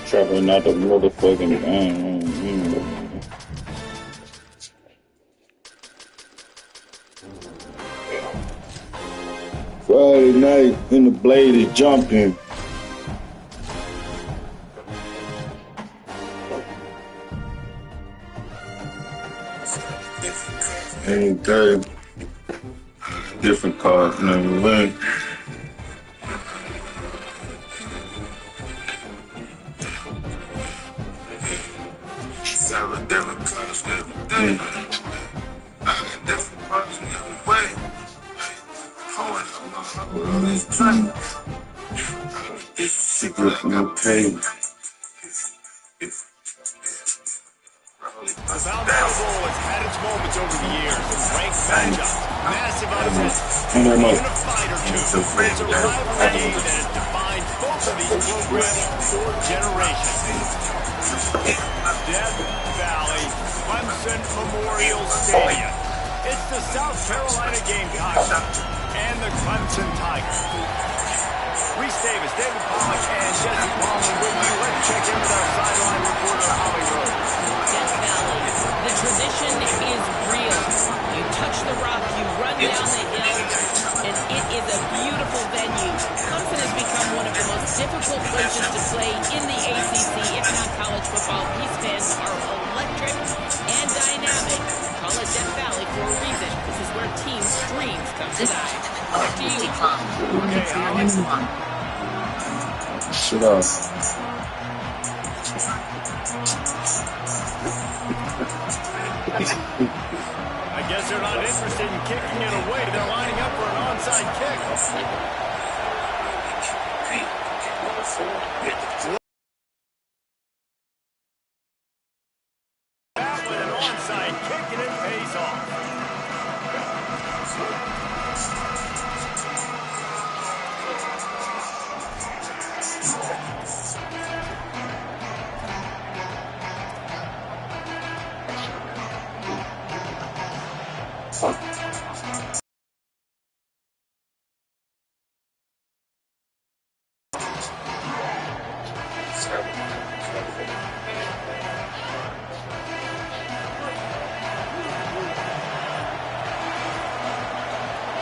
Trevor, not the motherfucking Friday night in the blade is jumping. Okay. Different cards, number one. Okay. The Balboa Bowl has had its moments over the years. Ranked matchups, massive upsets, and even a fight or two. It's a rivalry game that has defined both of these programs for generations. Death Valley, Clemson Memorial Stadium. It's the South Carolina Gamecocks and the Clemson Tigers. Reese Davis, David Pollack, and Jesse Palmer with you. Let's check in with our sideline reporter, Holly Rose. Death Valley, the tradition is real. You touch the rock, you run down the hill, and it is a beautiful venue. Clemson has become one of the most difficult places to play in the ACC, if not college football. These fans are electric and dynamic. Call it Death Valley for a reason. This is where teams' dreams come to die. Back to you. Okay, Holly. Shut up. I guess they're not interested in kicking it away. They're lining up for an onside kick. That with an onside kick, and it pays off.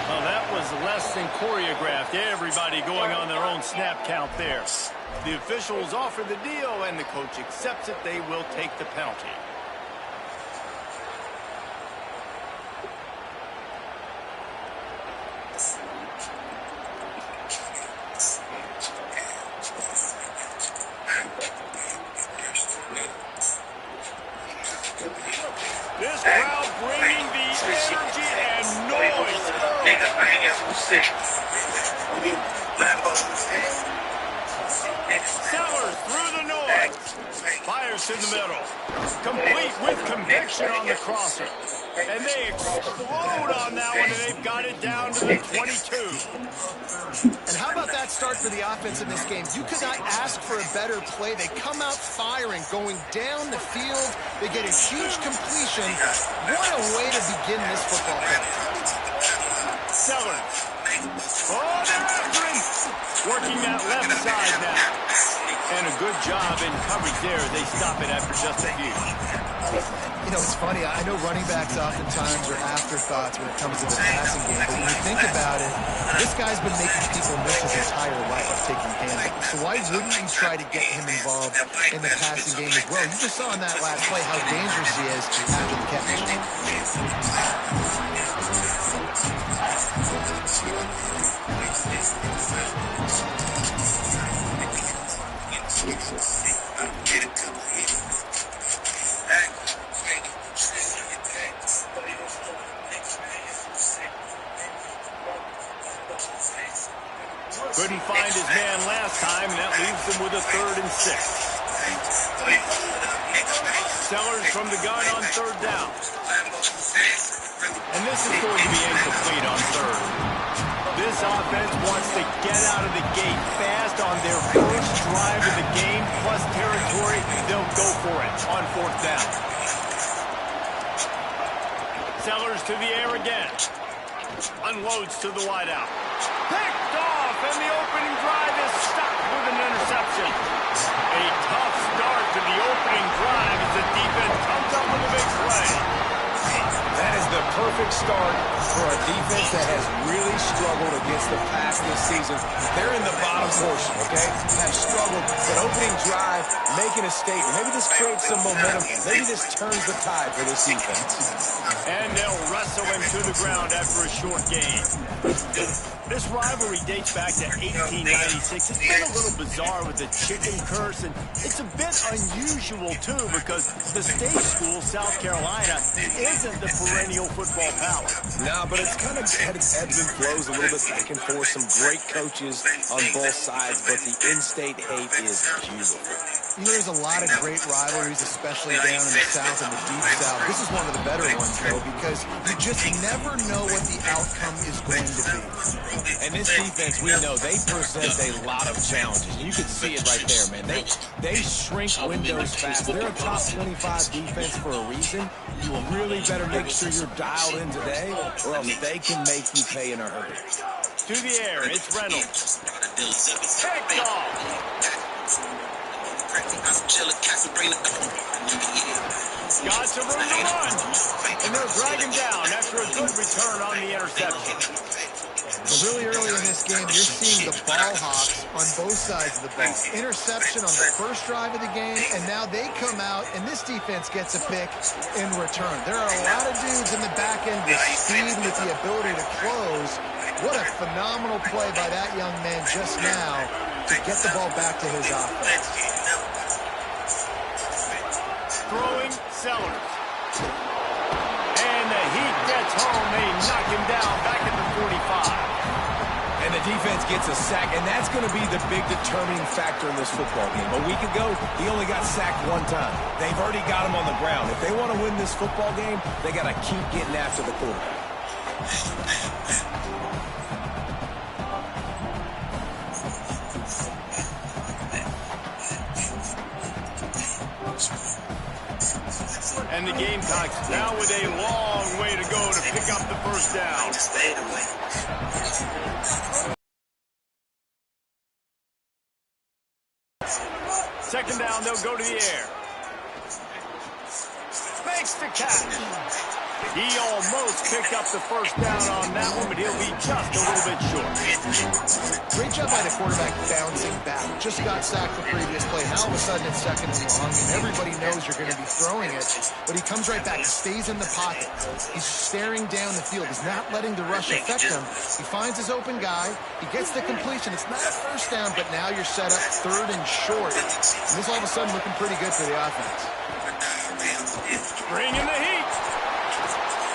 Well, that was less than choreographed. Everybody going on their own snap count there. The officials offer the deal, and the coach accepts it. They will take the penalty. This crowd bringing the energy and noise. Sellers through the noise. Fires to the middle. Complete with conviction on the crosser. And they explode on that one, and they've got it down to the 22. And how about that start for the offense in this game? You could not ask for a better play. They come out firing, going down the field. They get a huge completion. What a way to begin this football game. Sellers. Oh, they're after him. Working that left side now. And a good job in coverage there. They stop it after just a few. You know, it's funny. I know running backs oftentimes are afterthoughts when it comes to the passing game. But when you think about it, this guy's been making people miss his entire life taking handoffs. So why wouldn't you try to get him involved in the passing game as well? You just saw in that last play how dangerous he is after the catch. Couldn't find his man last time, and that leaves them with a 3rd and 6. Sellers from the gun on 3rd down. And this This is going to be incomplete on third. This offense wants to get out of the gate fast on their first drive of the game, plus territory. They'll go for it on fourth down. Sellers to the air again. Unloads to the wideout. Picked off, and the opening drive is stopped with an interception. A tough start to the opening drive as the defense comes up with a big play. That is the perfect start for a defense that has really struggled against the pass this season. They're in the bottom portion, okay? Have struggled, but opening drive, making a statement. Maybe this creates some momentum. Maybe this turns the tide for this defense. And they'll wrestle him to the ground after a short gain. This rivalry dates back to 1896. It's been a little bizarre with the chicken curse, and it's a bit unusual, too, because the state school, South Carolina, isn't the perennial football power. No, but it's kind of had its ebbs and flows a little bit back and forth. Some great coaches on both sides, but the in-state hate is beautiful. You know, there's a lot of great rivalries, especially down in the South and the Deep South. This is one of the better ones, though, because you just never know what the outcome is going to be. And this defense, we know, they present a lot of challenges. You can see it right there, man. They shrink windows fast. They're a top 25 defense for a reason. You really better make sure you're dialed in today, or else they can make you pay in a hurry. To the air, it's Reynolds. Picked off. Got some room to run. And they'll drag him down after a good return on the interception. Really early in this game, you're seeing the ball hawks on both sides of the ball. Interception on the first drive of the game, and now they come out, and this defense gets a pick in return. There are a lot of dudes in the back end with speed, with the ability to close. What a phenomenal play by that young man just now to get the ball back to his offense. Throwing Sellers. And the heat gets home. They knock him down back at the 45. And the defense gets a sack, and that's going to be the big determining factor in this football game. A week ago, he only got sacked one time. They've already got him on the ground. If they want to win this football game, they got to keep getting after the quarterback. And the Gamecocks now with a long way to go to pick up the first down. Second down, they'll go to the air. Makes the catch. He almost picked up the first down on that one, but he'll be just a little bit short. Great job by the quarterback bouncing back. Just got sacked the previous play. Now all of a sudden it's second and long, and everybody knows you're going to be throwing it. But he comes right back. He stays in the pocket. He's staring down the field. He's not letting the rush affect him. He finds his open guy. He gets the completion. It's not a first down, but now you're set up third and short. And this all of a sudden looking pretty good for the offense. Bringing the heat.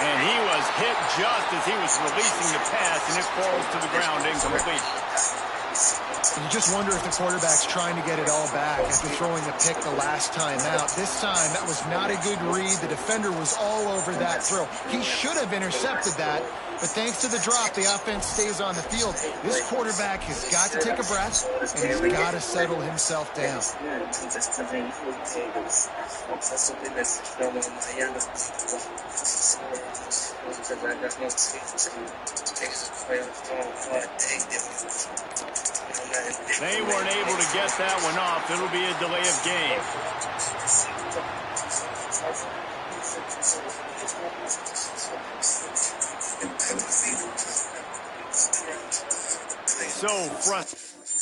And he was hit just as he was releasing the pass, and it falls to the ground incomplete. You just wonder if the quarterback's trying to get it all back after throwing the pick the last time out. This time, that was not a good read. The defender was all over that throw. He should have intercepted that, but thanks to the drop, the offense stays on the field. This quarterback has got to take a breath, and he's got to settle himself down. They weren't able to get that one off. It'll be a delay of game. So frustrating.